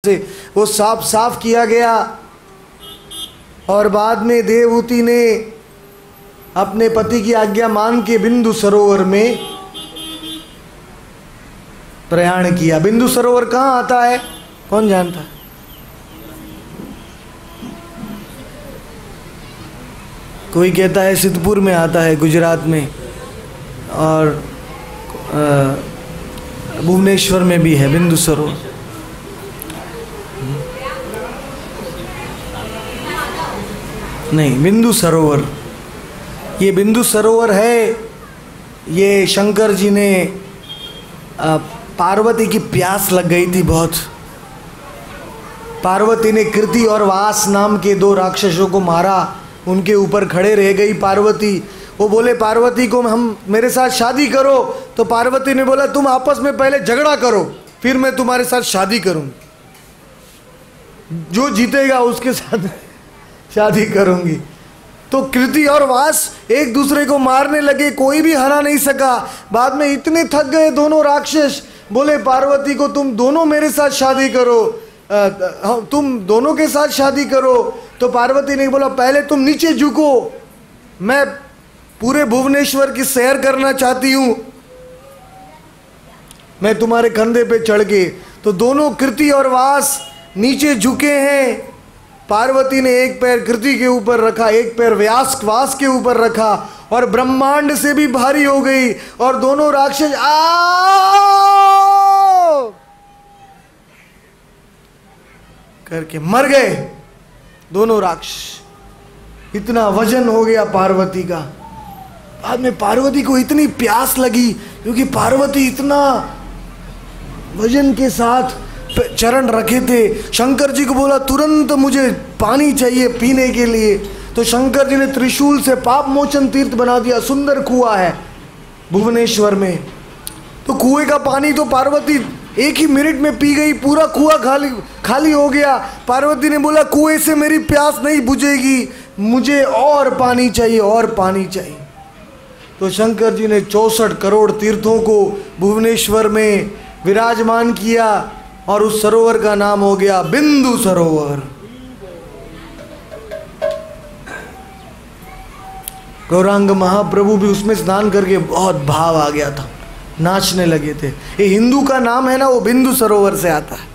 से वो साफ साफ किया गया। और बाद में देवहूति ने अपने पति की आज्ञा मान के बिंदु सरोवर में प्रयाण किया। बिंदु सरोवर कहाँ आता है, कौन जानता है? कोई कहता है सिद्धपुर में आता है, गुजरात में, और भुवनेश्वर में भी है बिंदु सरोवर। नहीं, बिंदु सरोवर, ये बिंदु सरोवर है। ये शंकर जी ने पार्वती की प्यास लग गई थी बहुत। पार्वती ने कृति और वास नाम के दो राक्षसों को मारा, उनके ऊपर खड़े रह गई पार्वती। वो बोले पार्वती को हम मेरे साथ शादी करो, तो पार्वती ने बोला तुम आपस में पहले झगड़ा करो फिर मैं तुम्हारे साथ शादी करूंगी, जो जीतेगा उसके साथ शादी करूंगी। तो कृति और वास एक दूसरे को मारने लगे, कोई भी हरा नहीं सका। बाद में इतने थक गए दोनों राक्षस, बोले पार्वती को तुम दोनों मेरे साथ शादी करो, तुम दोनों के साथ शादी करो। तो पार्वती ने बोला पहले तुम नीचे झुको, मैं पूरे भुवनेश्वर की सैर करना चाहती हूँ, मैं तुम्हारे कंधे पे चढ़ के। तो दोनों कृति और वास नीचे झुके हैं। पार्वती ने एक पैर कृति के ऊपर रखा, एक पैर वास के ऊपर रखा, और ब्रह्मांड से भी भारी हो गई। और दोनों राक्षस करके मर गए दोनों राक्षस। इतना वजन हो गया पार्वती का। बाद में पार्वती को इतनी प्यास लगी, क्योंकि पार्वती इतना वजन के साथ चरण रखे थे। शंकर जी को बोला तुरंत मुझे पानी चाहिए पीने के लिए। तो शंकर जी ने त्रिशूल से पाप मोचन तीर्थ बना दिया। सुंदर कुआं है भुवनेश्वर में। तो कुएं का पानी तो पार्वती एक ही मिनट में पी गई, पूरा कुआं खाली हो गया। पार्वती ने बोला कुएं से मेरी प्यास नहीं बुझेगी, मुझे और पानी चाहिए, और पानी चाहिए। तो शंकर जी ने 64 करोड़ तीर्थों को भुवनेश्वर में विराजमान किया, और उस सरोवर का नाम हो गया बिंदु सरोवर। गौरांग महाप्रभु भी उसमें स्नान करके बहुत भाव आ गया था, नाचने लगे थे। ये हिंदू का नाम है ना, वो बिंदु सरोवर से आता है।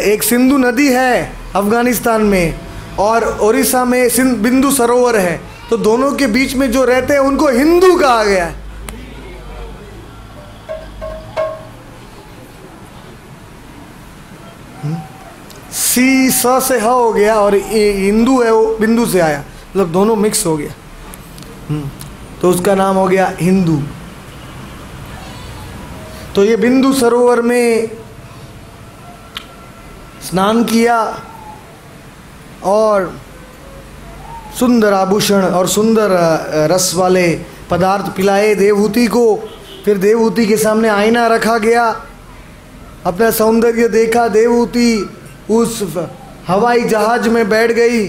एक सिंधु नदी है अफगानिस्तान में, और ओडिशा में बिंदु सरोवर है। तो दोनों के बीच में जो रहते हैं उनको हिंदू कहा गया है। सी स से ह हो गया, और हिंदू है वो बिंदु से आया, मतलब दोनों मिक्स हो गया। तो उसका नाम हो गया हिंदू। तो ये बिंदु सरोवर में स्नान किया, और सुंदर आभूषण और सुंदर रस वाले पदार्थ पिलाए देवहूति को। फिर देवहूति के सामने आईना रखा गया, अपना सौंदर्य देखा। देवहूति उस हवाई जहाज में बैठ गई,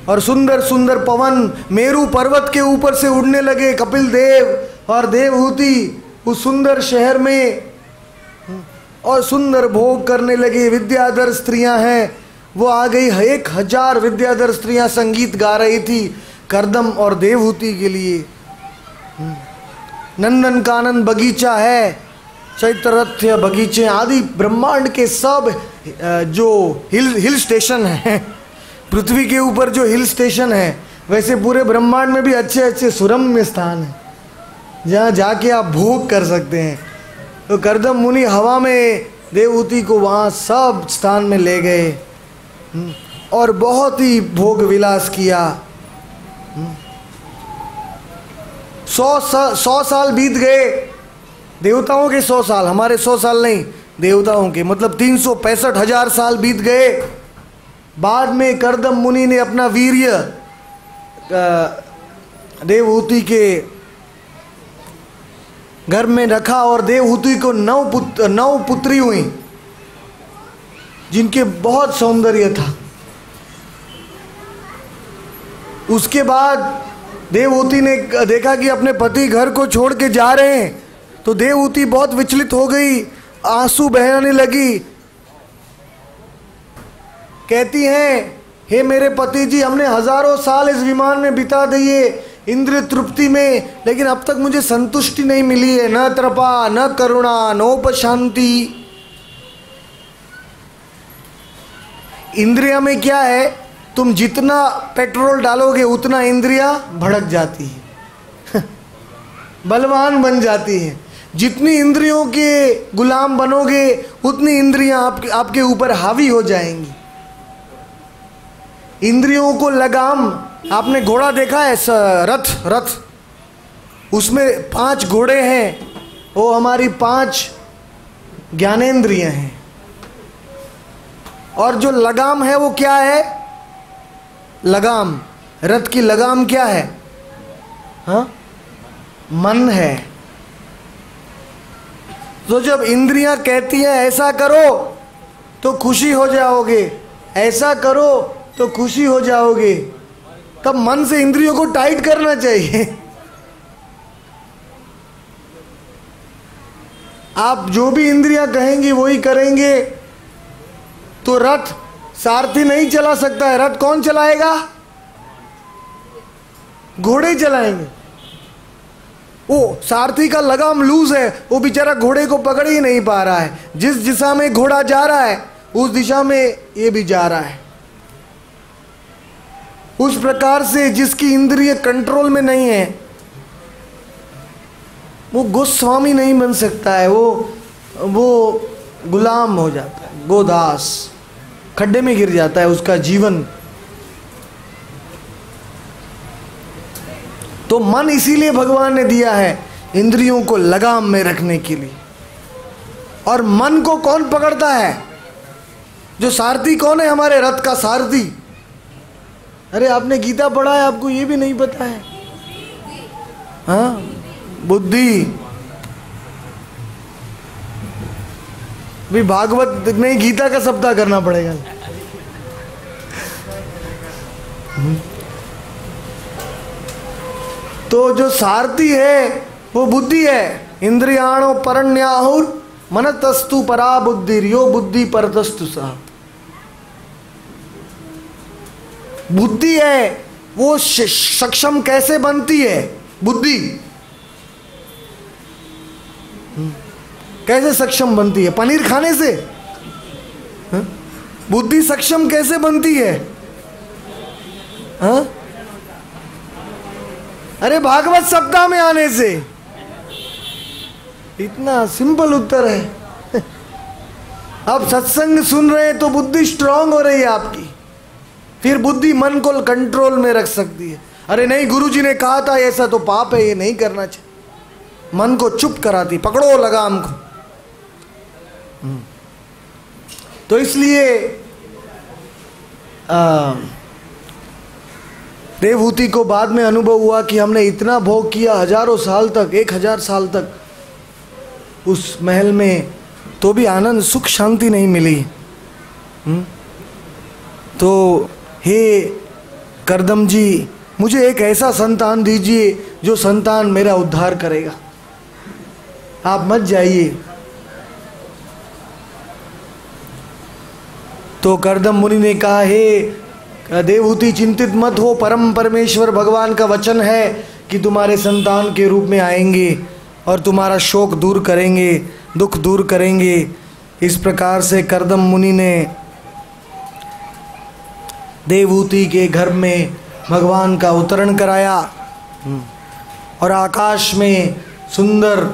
और सुंदर सुंदर पवन मेरू पर्वत के ऊपर से उड़ने लगे। कपिल देव और देवहूति उस सुंदर शहर में और सुंदर भोग करने लगे। विद्याधर स्त्रियां हैं, वो आ गई। 1000 विद्याधर स्त्रियां संगीत गा रही थी करदम और देवहूति के लिए। नंदन कानन बगीचा है, चैत्ररथ्य बगीचे आदि ब्रह्मांड के सब जो हिल स्टेशन हैं, पृथ्वी के ऊपर जो हिल स्टेशन है, वैसे पूरे ब्रह्मांड में भी अच्छे अच्छे सुरम्य स्थान हैं जहाँ जाके आप भोग कर सकते हैं। तो करदम मुनि हवा में देवहूति को वहाँ सब स्थान में ले गए, और बहुत ही भोग विलास किया। 100 साल बीत गए। देवताओं के 100 साल, हमारे 100 साल नहीं, देवताओं के, मतलब 365,000 साल बीत गए। बाद में करदम मुनि ने अपना वीर्य देवहूति के घर में रखा, और देवहूति को 9 पुत्री हुई, जिनके बहुत सौंदर्य था। उसके बाद देवहूति ने देखा कि अपने पति घर को छोड़ के जा रहे हैं, तो देवहूति बहुत विचलित हो गई, आंसू बहने लगी। कहती हैं, हे मेरे पति जी, हमने हजारों साल इस विमान में बिता दिए इंद्रिय तृप्ति में, लेकिन अब तक मुझे संतुष्टि नहीं मिली है। न कृपा, न करुणा, नोपशांति। इंद्रिया में क्या है, तुम जितना पेट्रोल डालोगे उतना इंद्रिया भड़क जाती है बलवान बन जाती है। जितनी इंद्रियों के गुलाम बनोगे उतनी इंद्रियां आपके ऊपर हावी हो जाएंगी। इंद्रियों को लगाम, आपने घोड़ा देखा है, रथ, उसमें 5 घोड़े हैं, वो हमारी 5 ज्ञानेंद्रियां हैं। और जो लगाम है वो क्या है, लगाम, रथ की लगाम क्या है, हाँ, मन है। तो जब इंद्रियां कहती है ऐसा करो तो खुशी हो जाओगे, ऐसा करो तो खुशी हो जाओगे, तब मन से इंद्रियों को टाइट करना चाहिए। आप जो भी इंद्रियां कहेंगी वही करेंगे। तो रथ सारथी नहीं चला सकता है, रथ कौन चलाएगा, घोड़े चलाएंगे। वो सारथी का लगाम लूज है, वो बेचारा घोड़े को पकड़ ही नहीं पा रहा है। जिस दिशा में घोड़ा जा रहा है उस दिशा में ये भी जा रहा है। उस प्रकार से जिसकी इंद्रिय कंट्रोल में नहीं है वो गोस्वामी नहीं बन सकता है, वो गुलाम हो जाता है, गोदास, खड्डे में गिर जाता है उसका जीवन। तो मन इसीलिए भगवान ने दिया है इंद्रियों को लगाम में रखने के लिए। और मन को कौन पकड़ता है, जो सारथी कौन है हमारे रथ का सारथी? अरे आपने गीता पढ़ा है, आपको ये भी नहीं पता है? हाँ, बुद्धि। भी भागवत में गीता का सप्ताह करना पड़ेगा। तो जो सारथी है वो बुद्धि है। इंद्रियाणो परण्याहुर मनतस्तु परा बुद्धि, यो बुद्धि परतस्तु सा। बुद्धि है वो सक्षम कैसे बनती है, बुद्धि कैसे सक्षम बनती है? पनीर खाने से? बुद्धि सक्षम कैसे बनती है? हाँ? अरे भागवत सप्ताह में आने से। इतना सिंपल उत्तर है। अब सत्संग सुन रहे हैं तो बुद्धि स्ट्रांग हो रही है आपकी, फिर बुद्धि मन को कंट्रोल में रख सकती है। अरे नहीं, गुरुजी ने कहा था ऐसा तो पाप है, ये नहीं करना चाहिए, मन को चुप कराती, पकड़ो लगाम को। तो इसलिए देवहूति को बाद में अनुभव हुआ कि हमने इतना भोग किया, हजारों साल तक, 1000 साल तक उस महल में, तो भी आनंद सुख शांति नहीं मिली। तो हे करदम जी, मुझे एक ऐसा संतान दीजिए जो संतान मेरा उद्धार करेगा, आप मत जाइए। तो करदम मुनि ने कहा, हे देवहूति चिंतित मत हो, परम परमेश्वर भगवान का वचन है कि तुम्हारे संतान के रूप में आएंगे और तुम्हारा शोक दूर करेंगे, दुख दूर करेंगे। इस प्रकार से करदम मुनि ने देवहूति के गर्भ में भगवान का अवतरण कराया और आकाश में सुंदर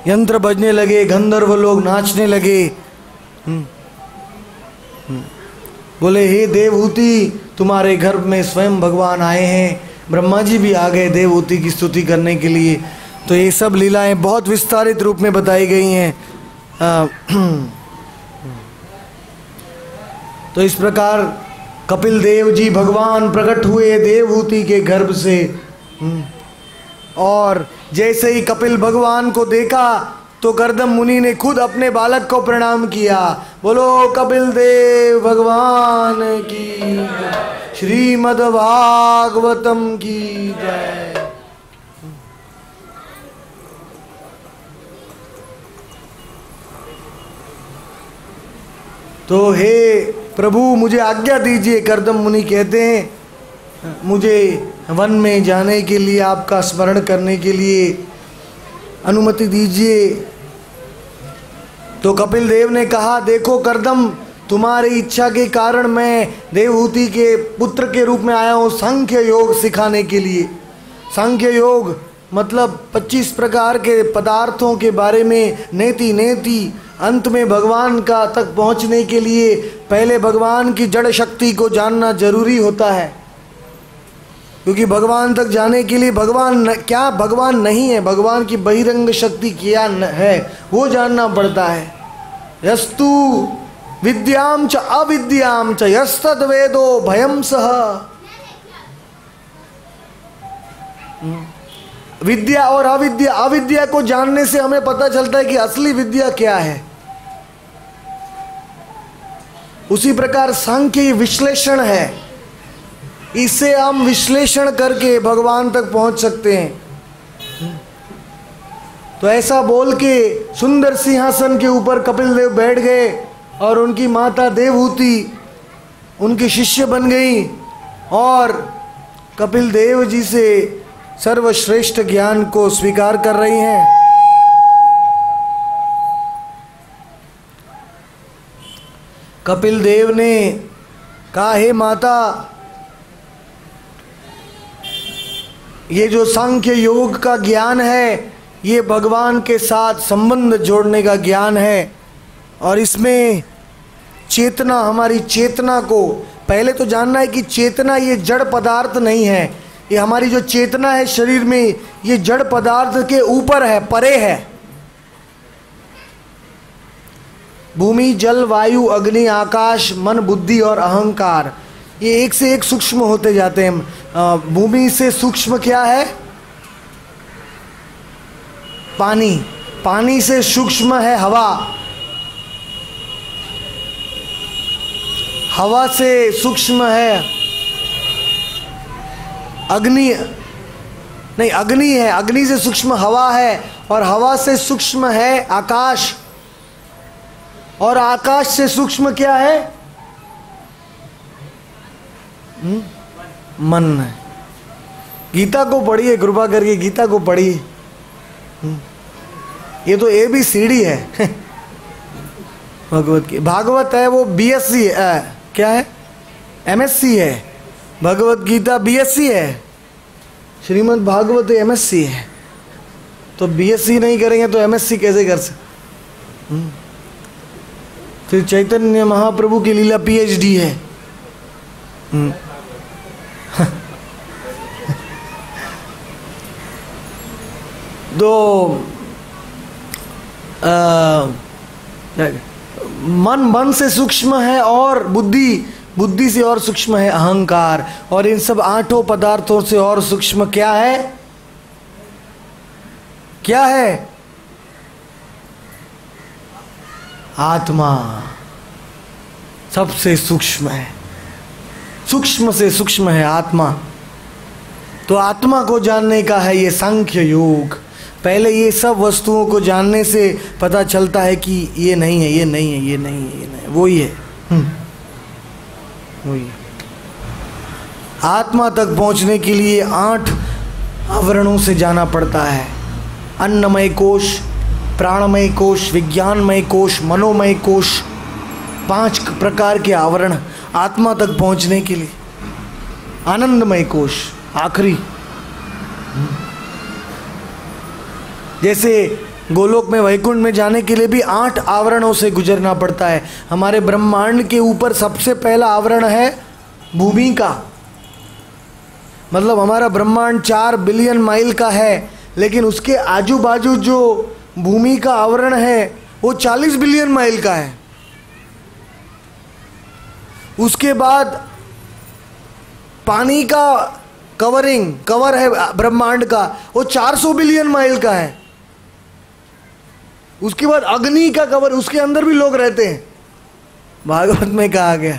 यंत्र बजने लगे, गंधर्व लोग नाचने लगे। बोले, हे देवहूति, तुम्हारे गर्भ में स्वयं भगवान आए हैं। ब्रह्मा जी भी आ गए देवहूति की स्तुति करने के लिए। तो ये सब लीलाएं बहुत विस्तारित रूप में बताई गई हैं। तो इस प्रकार कपिल देव जी भगवान प्रकट हुए देवहूति के गर्भ से। और जैसे ही कपिल भगवान को देखा तो करदम मुनि ने खुद अपने बालक को प्रणाम किया। बोलो कपिल देव भगवान की, श्रीमद् भागवतम की जय। तो हे प्रभु मुझे आज्ञा दीजिए। कर्दम मुनि कहते हैं मुझे वन में जाने के लिए, आपका स्मरण करने के लिए अनुमति दीजिए। तो कपिल देव ने कहा, देखो कर्दम, तुम्हारी इच्छा के कारण मैं देवहूति के पुत्र के रूप में आया हूँ सांख्य योग सिखाने के लिए। सांख्य योग मतलब 25 प्रकार के पदार्थों के बारे में नेति नेति अंत में भगवान का तक पहुँचने के लिए पहले भगवान की जड़ शक्ति को जानना जरूरी होता है, क्योंकि भगवान तक जाने के लिए क्या भगवान नहीं है, भगवान की बहिरंग शक्ति क्या है वो जानना पड़ता है। यस्तु विद्याम च अविद्याम च यस्तद वेदो भयम सह। विद्या और अविद्या, अविद्या को जानने से हमें पता चलता है कि असली विद्या क्या है। उसी प्रकार सांख्य विश्लेषण है, इससे हम विश्लेषण करके भगवान तक पहुंच सकते हैं। तो ऐसा बोल के सुंदर सिंहासन के ऊपर कपिल देव बैठ गए और उनकी माता देवहूति उनकी शिष्य बन गई और कपिल देव जी से सर्वश्रेष्ठ ज्ञान को स्वीकार कर रही हैं। कपिल देव ने कहा, हे माता, ये जो सांख्य योग का ज्ञान है ये भगवान के साथ संबंध जोड़ने का ज्ञान है, और इसमें चेतना, हमारी चेतना को पहले तो जानना है कि चेतना ये जड़ पदार्थ नहीं है। ये हमारी जो चेतना है शरीर में, ये जड़ पदार्थ के ऊपर है, परे है। भूमि, जल, वायु, अग्नि, आकाश, मन, बुद्धि और अहंकार, ये एक से एक सूक्ष्म होते जाते हैं। भूमि से सूक्ष्म क्या है? पानी। पानी से सूक्ष्म है हवा। हवा से सूक्ष्म है अग्नि, नहीं अग्नि है, अग्नि से सूक्ष्म हवा है, और हवा से सूक्ष्म है आकाश, और आकाश से सूक्ष्म क्या है? मन है। गीता को पढ़िए, कृपा करके गीता को पढ़िए। ये तो ABCD है भगवत की। भागवत है वो BSc है, क्या है? MSc है। भगवत गीता BSc है, श्रीमद् भागवत MSc है। तो BSc नहीं करेंगे तो MSc कैसे कर सकते? फिर चैतन्य महाप्रभु की लीला PhD है। तो मन से सूक्ष्म है, और बुद्धि से और सूक्ष्म है अहंकार, और इन सब 8 पदार्थों से और सूक्ष्म क्या है? क्या है? आत्मा सबसे सूक्ष्म है, सूक्ष्म से सूक्ष्म है आत्मा। तो आत्मा को जानने का है ये सांख्य योग। पहले ये सब वस्तुओं को जानने से पता चलता है कि ये नहीं है, ये नहीं है, ये नहीं है, ये नहीं है, वही है, वही है। आत्मा तक पहुंचने के लिए 8 आवरणों से जाना पड़ता है। अन्नमय कोश, प्राणमय कोश, विज्ञानमय कोश, मनोमय कोश, 5 प्रकार के आवरण आत्मा तक पहुंचने के लिए। आनंदमय कोश आखिरी, जैसे गोलोक में, वैकुंठ में जाने के लिए भी 8 आवरणों से गुजरना पड़ता है। हमारे ब्रह्मांड के ऊपर सबसे पहला आवरण है भूमि का, मतलब हमारा ब्रह्मांड 4 बिलियन माइल का है, लेकिन उसके आजू बाजू जो भूमि का आवरण है वो 40 बिलियन माइल का है। उसके बाद पानी का कवर है ब्रह्मांड का, वो 400 बिलियन माइल का है। उसके बाद अग्नि का कवर, उसके अंदर भी लोग रहते हैं, भागवत में कहा गया,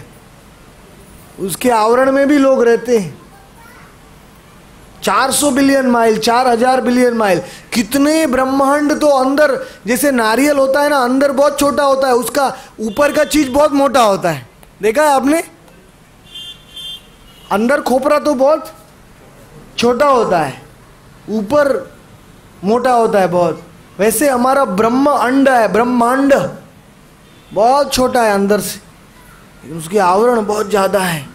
उसके आवरण में भी लोग रहते हैं। 400 बिलियन माइल, 4000 बिलियन माइल, कितने ब्रह्मांड। तो अंदर जैसे नारियल होता है ना, अंदर बहुत छोटा होता है, उसका ऊपर का चीज बहुत मोटा होता है। देखा है आपने? अंदर खोपरा तो बहुत छोटा होता है, ऊपर मोटा होता है बहुत। वैसे हमारा ब्रह्म अंड है, ब्रह्मांड बहुत छोटा है अंदर से, लेकिन उसकी आवरण बहुत ज्यादा है।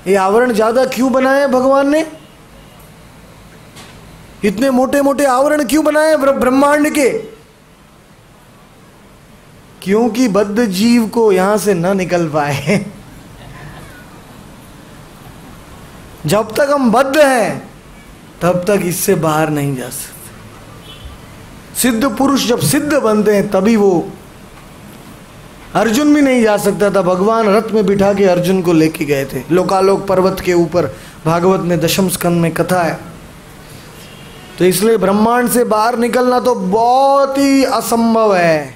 ये आवरण ज्यादा क्यों बनाए हैं भगवान ने? इतने मोटे मोटे आवरण क्यों बनाए ब्रह्मांड के? क्योंकि बद्ध जीव को यहां से न निकल पाए। जब तक हम बद्ध हैं तब तक इससे बाहर नहीं जा सकते। सिद्ध पुरुष जब सिद्ध बनते हैं तभी वो, अर्जुन भी नहीं जा सकता था, भगवान रथ में बिठा के अर्जुन को लेके गए थे लोकालोक पर्वत के ऊपर। भागवत में दशम स्कंद में कथा है। तो इसलिए ब्रह्मांड से बाहर निकलना तो बहुत ही असंभव है।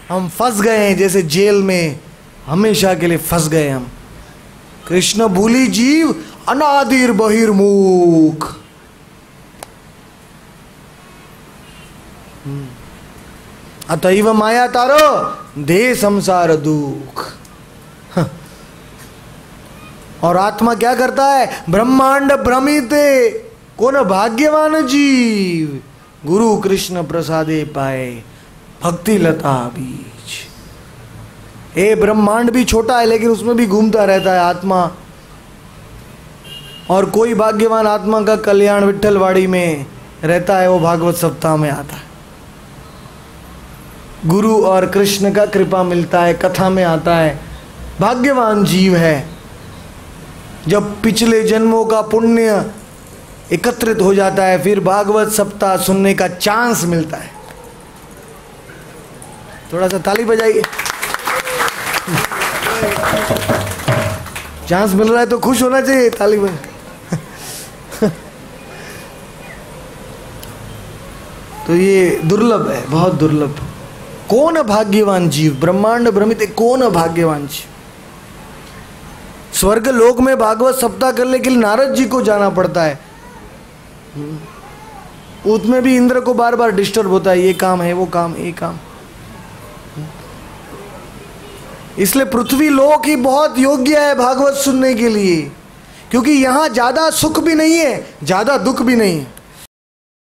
हम फंस गए हैं, जैसे जेल में हमेशा के लिए फंस गए हम। कृष्ण भूली जीव अनादिर बहिर्मुख। अतैव माया तारो दे संसार दुख। और आत्मा क्या करता है? ब्रह्मांड भ्रमिते कौन भाग्यवान जीव, गुरु कृष्ण प्रसादे पाए भक्ति लता बीज। ये ब्रह्मांड भी छोटा है लेकिन उसमें भी घूमता रहता है आत्मा। और कोई भाग्यवान आत्मा का कल्याण विट्ठलवाड़ी में रहता है, वो भागवत सप्ताह में आता है। गुरु और कृष्ण का कृपा मिलता है, कथा में आता है। भाग्यवान जीव है जब पिछले जन्मों का पुण्य एकत्रित हो जाता है, फिर भागवत सप्ताह सुनने का चांस मिलता है। थोड़ा सा ताली बजाइए। चांस मिल रहा है तो खुश होना चाहिए, ताली बजा। तो ये दुर्लभ है, बहुत दुर्लभ। कौन भाग्यवान जीव? ब्रह्मांड भ्रमित कौन भाग्यवान जीव? स्वर्ग लोक में भागवत सप्ताह करने के लिए नारद जी को जाना पड़ता है। उसमें भी इंद्र को बार बार डिस्टर्ब होता है, ये काम है, वो काम, ये काम। इसलिए पृथ्वी लोक ही बहुत योग्य है भागवत सुनने के लिए, क्योंकि यहां ज्यादा सुख भी नहीं है, ज्यादा दुख भी नहीं है।